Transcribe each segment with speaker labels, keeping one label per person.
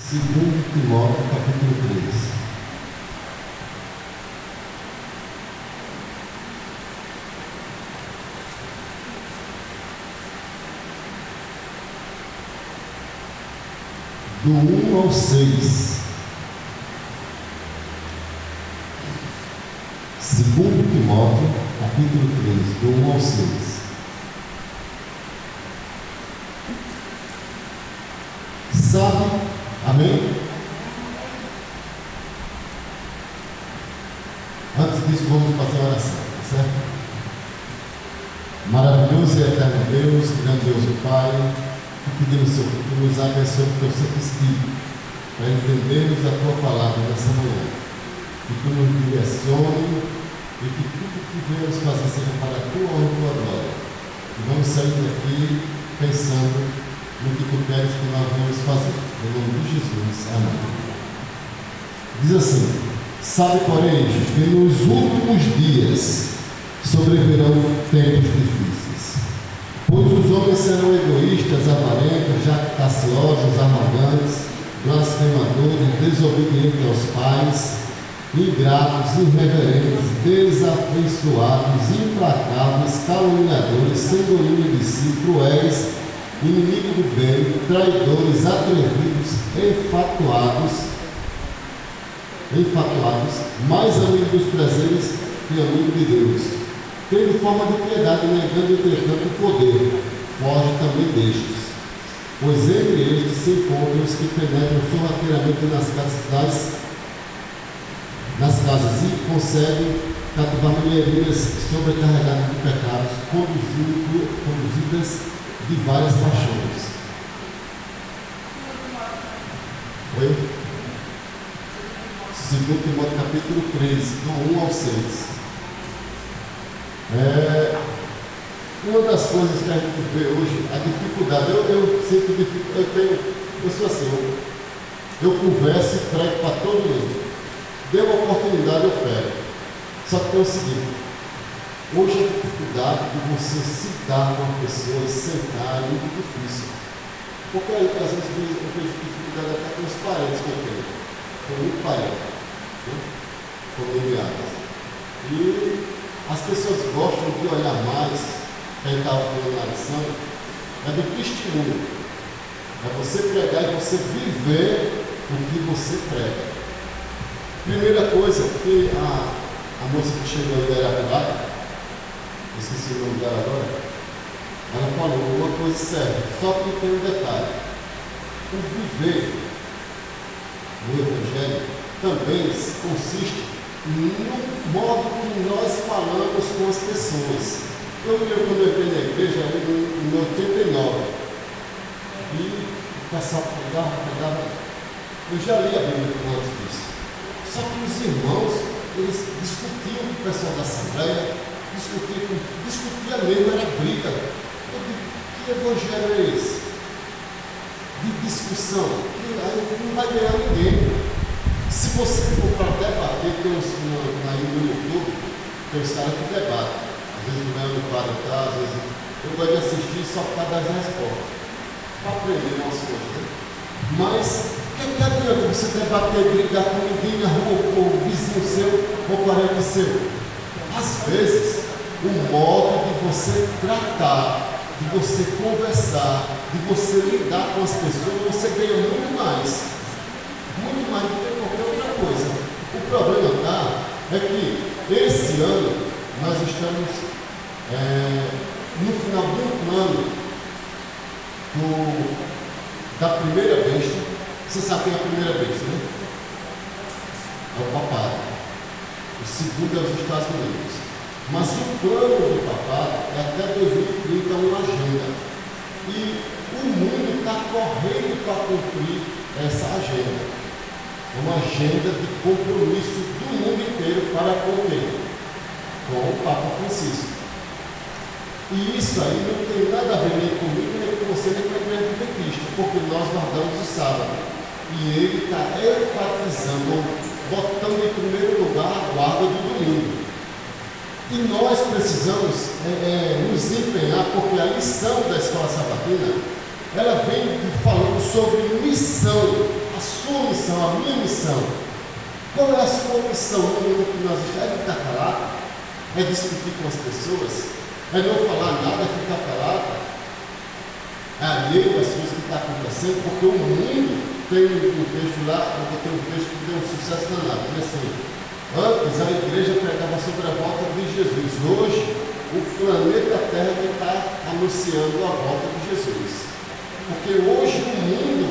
Speaker 1: Segundo Timóteo, capítulo 3. Do 1 ao 6. Segundo Timóteo, capítulo 3, do 1 ao 6. Sabe, amém? Antes disso, vamos fazer a oração, tá certo? Maravilhoso e eterno Deus, grandioso Pai, que pedimos, Senhor, que tu nos abençoe com o teu Santo Espírito, para entendermos a tua palavra nessa manhã, que tu nos direcione e que tudo que viemos fazer seja para a tua honra e tua glória. E vamos sair daqui pensando no que tu queres que nós vamos fazer. Em nome de Jesus. Amém. Diz assim: sabe, porém, que nos últimos dias sobrevirão tempos difíceis, pois os homens serão egoístas, avarentos, jactanciosos, arrogantes, blasfemadores, desobedientes aos pais, ingratos, irreverentes, desafeiçoados, implacáveis, caluniadores, sem domínio de si, cruéis, inimigo do bem, traidores, atrevidos, enfatuados, mais amigos dos prazeres que amigo de Deus, tendo forma de piedade, negando entretanto o poder. Foge também destes, pois entre estes se encontram os que penetram sorrateiramente nas casas e conseguem cativar mulherinhas sobrecarregadas de pecados, conduzidas de várias paixões. Oi? Segundo Timóteo, capítulo 3, do 1 ao 6. Uma das coisas que a gente vê hoje, a dificuldade. Eu sinto dificuldade. Eu sou assim, eu converso e prego para todo mundo. Deu uma oportunidade, eu prego. Só que é o seguinte: hoje a dificuldade de você se dar com uma pessoa e sentar é muito difícil. Porque aí, às vezes, eu vejo dificuldade até com os parentes que eu tenho. Com muito parente, né? Familiares. E as pessoas gostam de olhar mais, quem estava falando na lição, é do testemunho. É você pregar e você viver o que você prega. Primeira coisa, que a moça que chegou aí da Arapiraca, esqueci o nome dela agora, ela falou uma coisa séria, só que tem um detalhe: o viver no Evangelho também consiste no modo que nós falamos com as pessoas. Eu me lembro quando eu entrei na igreja em 89, e o pessoal pregava, eu já li a Bíblia antes disso, só que os irmãos, eles discutiam com o pessoal da Assembleia, discutia mesmo, era briga. Eu digo, que evangelho é esse? De discussão, que aí não vai ganhar ninguém. Se você for para debater, tem aí no YouTube, tem os caras que debatem. Às vezes não é no quadro, às vezes eu gosto de assistir só para dar as respostas, para aprender umas coisas, né? Mas o que adianta você debater, brigar com ninguém na rua, com o vizinho seu ou parente seu? Às vezes, o modo de você tratar, de você conversar, de você lidar com as pessoas, você ganha muito mais do que qualquer outra coisa. O problema é que esse ano nós estamos no final do plano da primeira besta. Você sabe quem é a primeira besta, né? É o papado. O segundo é os Estados Unidos. Mas o plano do papado é até 2030 uma agenda. E o mundo está correndo para cumprir essa agenda. Uma agenda de compromisso do mundo inteiro para com quem? Com o Papa Francisco. E isso aí não tem nada a ver nem comigo, nem com você, nem com a igreja adventista, porque nós guardamos o sábado. E ele está enfatizando, botando em primeiro lugar a guarda do domingo. E nós precisamos nos empenhar, porque a lição da escola sabatina, ela vem falando sobre missão, a missão, a minha missão. Qual é a sua missão no mundo que nós estamos? É ficar calado? É discutir com as pessoas? É não falar nada, é ficar calado? É alheio às coisas que estão acontecendo? Porque o mundo tem um texto lá, tem um texto que deu um sucesso danado. Diz assim: antes a igreja pregava sobre a volta de Jesus. Hoje, o planeta Terra que está anunciando a volta de Jesus. Porque hoje o mundo,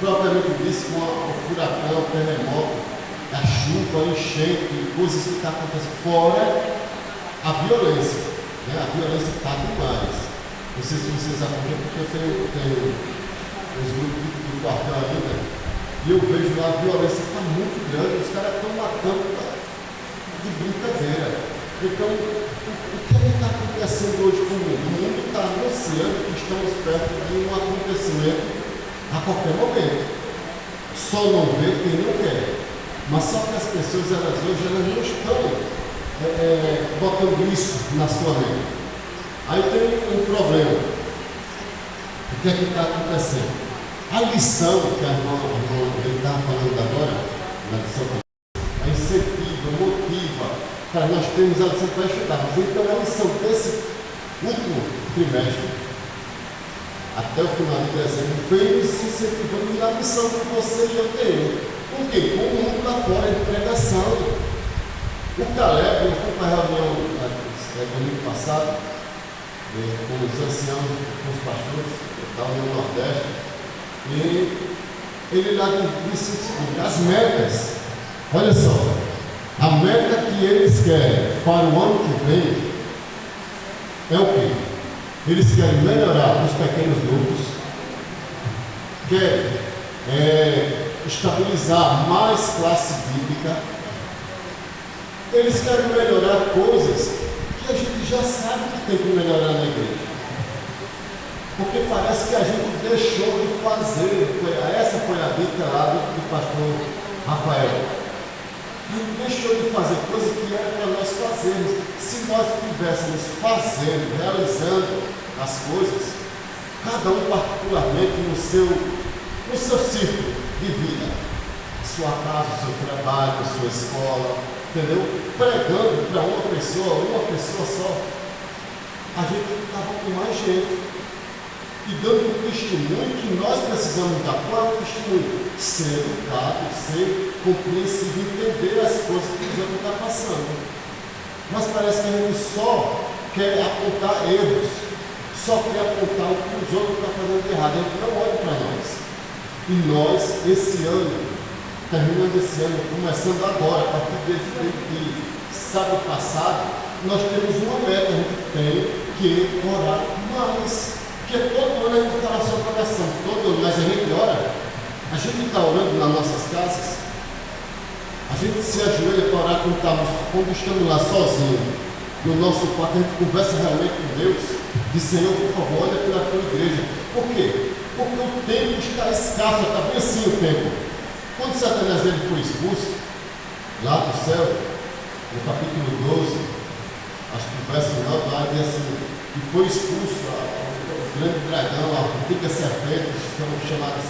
Speaker 1: propriamente disse, com o furacão, o terremoto, a chuva, a enchente, coisas que estão acontecendo, fora a violência. Né? A violência está demais. Não sei se vocês acompanham, porque eu tenho os grupos do quartel ainda, e eu vejo lá a violência está muito grande, os caras estão matando de brincadeira. Então, o que está acontecendo hoje com o mundo? O mundo está anunciando que estamos perto de um acontecimento a qualquer momento. Só não vê quem não quer. Mas só que as pessoas, hoje, não estão botando isso na sua mente. Aí tem um problema. O que é que está acontecendo? A lição que a irmã ele estava falando agora, na lição, a incentiva, motiva, para nós termos a lição para estudarmos. Então a lição desse último trimestre, até o final de dezembro, foi nos incentivando na missão que você e eu temos. Por quê? Com o mundo lá fora, de pregação. O Caleb, eu fui para a reunião domingo passado, com os anciãos, com os pastores, eu estava no Nordeste, e ele lá disse o seguinte: as metas, olha só, a meta que eles querem para o ano que vem é o quê? Eles querem melhorar os pequenos grupos, querem estabilizar mais classe bíblica, eles querem melhorar coisas que a gente já sabe que tem que melhorar na igreja. Porque parece que a gente deixou de fazer. Essa foi a dica lá do pastor Rafael. A gente deixou de fazer coisas que era para nós fazermos. Se nós estivéssemos fazendo, realizando as coisas, cada um particularmente no seu círculo de vida, sua casa, seu trabalho, sua escola, entendeu? Pregando para uma pessoa só, a gente estava com mais gente e dando um testemunho que nós precisamos dar. Qual é o testemunho? Ser educado, ser compreensível, entender as coisas que os outros estão passando. Mas parece que a gente só quer apontar erros, só quer apontar o que os outros estão fazendo de errado. A gente não olha para nós. E nós, esse ano, terminando esse ano, começando agora, a partir de sábado passado, nós temos uma meta, a gente tem que orar mais. Porque todo ano a gente fala sobre oração, todo ano, mas a gente ora. A gente está orando nas nossas casas, a gente se ajoelha para orar quando estamos lá sozinhos, no nosso quarto, a gente conversa realmente com Deus, diz: Senhor, por favor, olha pela tua igreja. Por quê? Porque o tempo está escasso, está bem assim o tempo. Quando Satanás ele foi expulso, lá do céu, no capítulo 12, acho que o verso 9, lá diz assim: e foi expulso o grande dragão, a antiga serpente, que são chamadas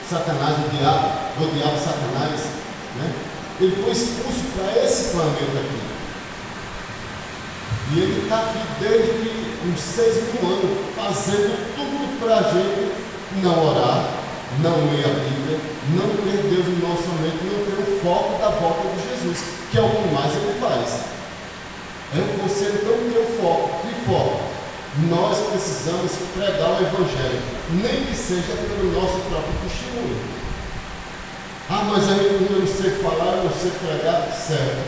Speaker 1: Satanás, o diabo Satanás, né? Ele foi expulso para esse planeta aqui. E ele está aqui desde uns 6.000 anos, fazendo tudo para a gente não orar, não ler a Bíblia, não ter Deus em nossa mente, não ter o foco da volta de Jesus, que é o que mais ele faz. É você então ter o foco. Que foco? Nós precisamos pregar o Evangelho, nem que seja pelo nosso próprio testemunho. Ah, mas aí eu não sei falar, eu não sei pregar, certo.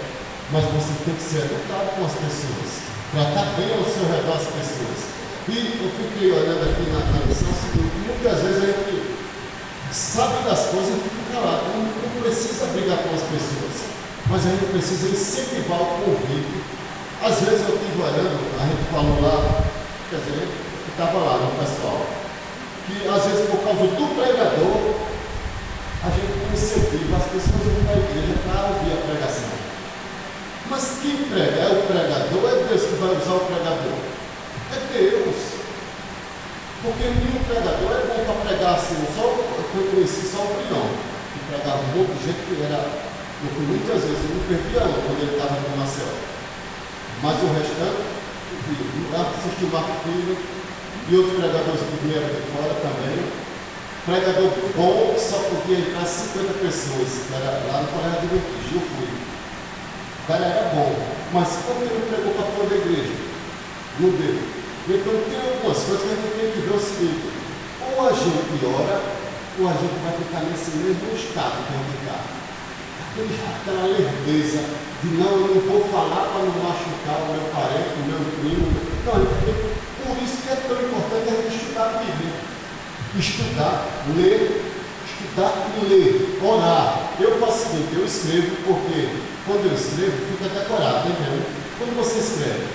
Speaker 1: Mas você tem que ser educado com as pessoas, tratar bem ao seu redor as pessoas. E eu fiquei olhando aqui na lição seguinte: muitas vezes a gente sabe das coisas e fica calado, não precisa brigar com as pessoas, mas a gente precisa incentivar o convívio. Às vezes eu estive olhando, a gente falou lá, quer dizer, eu estava lá no pessoal, que às vezes por causa do pregador, a gente não incentiva as pessoas a vir para a igreja para ouvir a pregação. Mas quem prega? É o pregador? É Deus que vai usar o pregador? É Deus. Porque nenhum pregador é bom para pregar assim, eu conheci só o brilhão. que pregava um monte de gente que era. Eu fui muitas vezes, eu não perdia um quando ele estava com o Marcel. Mas o restante, assisti o Marco Filho e outros pregadores que vieram de fora também. Pregador bom que só podia entrar 50 pessoas, que era lá no Colégio Adventista, eu fui. O cara era bom, mas como ele pregou para toda a igreja? Não deu. Então tem algumas coisas que a gente tem que ver o seguinte: ou a gente ora, ou a gente vai ficar nesse mesmo estado que a gente está. Aquela lerdeza de não, eu não vou falar para não machucar o meu parente, o meu primo. Não, por isso que é tão importante a gente estudar a Bíblia. Estudar, ler, estudar e ler, orar. Eu faço o seguinte, eu escrevo porque quando eu escrevo fica decorado, tá entendendo? Quando você escreve,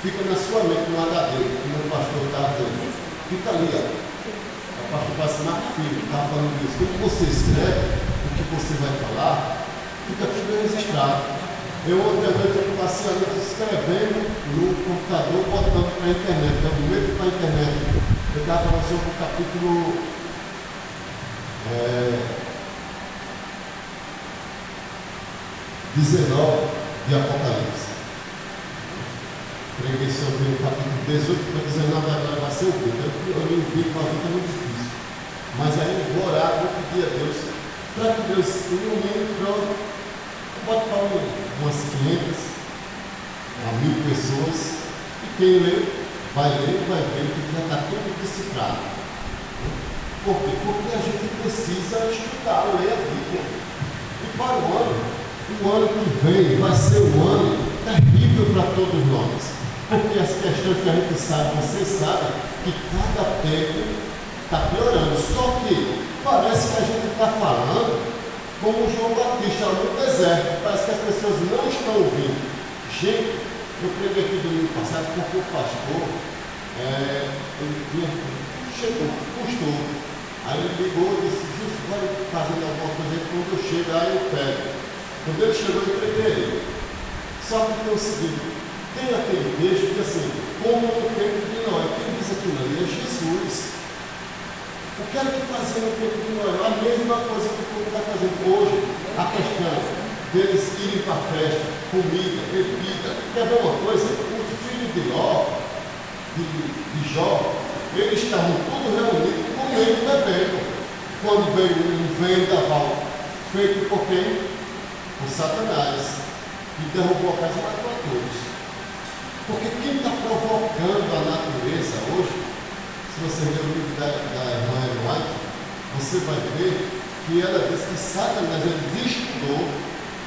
Speaker 1: fica na sua mente, no HD, como o pastor estava dizendo, fica ali, ó. O pastor passa na filho, estava falando disso. Quando você escreve o que você vai falar, fica tudo registrado. Eu ontem à noite eu passei a noite escrevendo no computador, botando para a internet. Então, no meio para a internet, eu estava falando sobre o capítulo 19 de Apocalipse. Preguei sobre o capítulo 18 para 19, agora vai ser o 20. Eu li o 20, mas o 20 é muito difícil. Mas aí eu vou orar, vou pedir a Deus, para que Deus ilumine, pronto. Pode para umas 500 a 1000 pessoas, e quem lê, vai ler, vai ver que já está tudo decifrado. Por quê? Porque a gente precisa estudar, ler a Bíblia. E para o ano que vem vai ser um ano terrível para todos nós. Porque as questões que a gente sabe, vocês sabem, que cada tempo está piorando. Só que parece que a gente está falando como João Batista no deserto. Parece que as pessoas não estão ouvindo. Gente, eu preguei aqui domingo passado porque o pastor, ele chegou, custou. Aí ele ligou e disse: Justo, vai fazendo alguma coisa aí, quando eu chego, aí eu pego. Quando ele chegou, eu entreguei ele. Só que tem o seguinte: tem aquele texto que assim, como no tempo de Noé, quem diz aquilo ali é Jesus. O que era que fazia no tempo de Noé? A mesma coisa que o povo está fazendo hoje. A questão deles irem para a festa, comida, bebida. Quer ver uma coisa? Os filhos de Ló, de Jó, eles estavam todos reunidos, comendo e bebendo. Quando veio um vendaval feito por quem? Por Satanás. E derrubou a casa e matou a todos. Porque quem está provocando a natureza hoje, se você ler o livro da irmã Ellen White, você vai ver que ela diz que Satanás estudou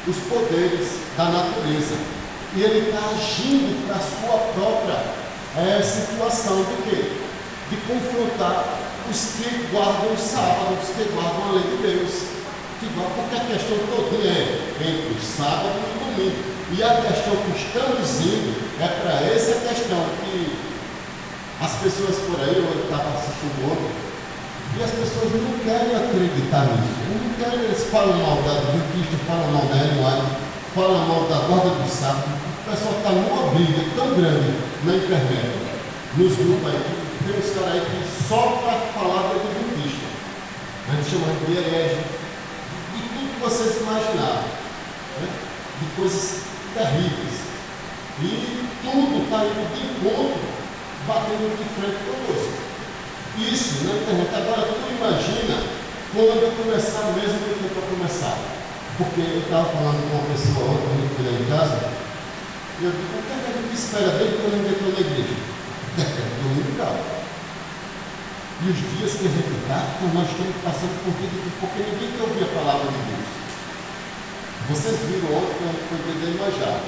Speaker 1: os poderes da natureza. E ele está agindo para a sua própria situação de quê? De confrontar os que guardam o sábado, os que guardam a lei de Deus. Porque a questão toda é entre o sábado e o domingo. E a questão que estamos indo é para essa questão que as pessoas por aí, eu estava assistindo ontem, e as pessoas não querem acreditar nisso. Não querem, eles falam mal da Adventista, falam mal da Ellen White, falam mal da guarda do sábado. O pessoal está numa briga tão grande na internet, nos grupos aí, tem uns caras aí que só para falar da Adventista. A gente chama de herege, de tudo que vocês imaginaram, né? De coisas terríveis. E tudo está indo de encontro, batendo de frente conosco. Isso na internet. Agora tu imagina quando começar mesmo o que para começar. Porque eu estava falando com uma pessoa ontem, quando eu fui lá em casa, e eu digo: o que é que a gente espera desde quando a gente entrou na igreja? Dominical. E os dias que a gente está, nós estamos passando por tudo, porque ninguém quer ouvir a palavra de Deus. Vocês viram ontem quando foi de Imanjá.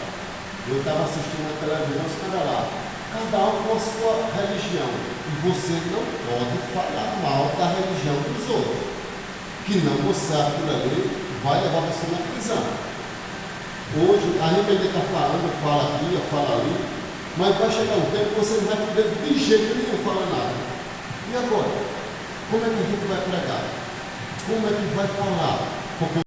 Speaker 1: Eu estava assistindo a televisão, os caras lá, cada um com a sua religião. E você não pode falar mal da religião dos outros. Que não você aquilo ali vai levar você na prisão. Hoje, a gente ainda está falando, fala aqui, fala ali, mas vai chegar um tempo que você não vai poder de jeito nenhum falar nada. E agora? Como é que a gente vai pregar? Como é que vai falar? Porque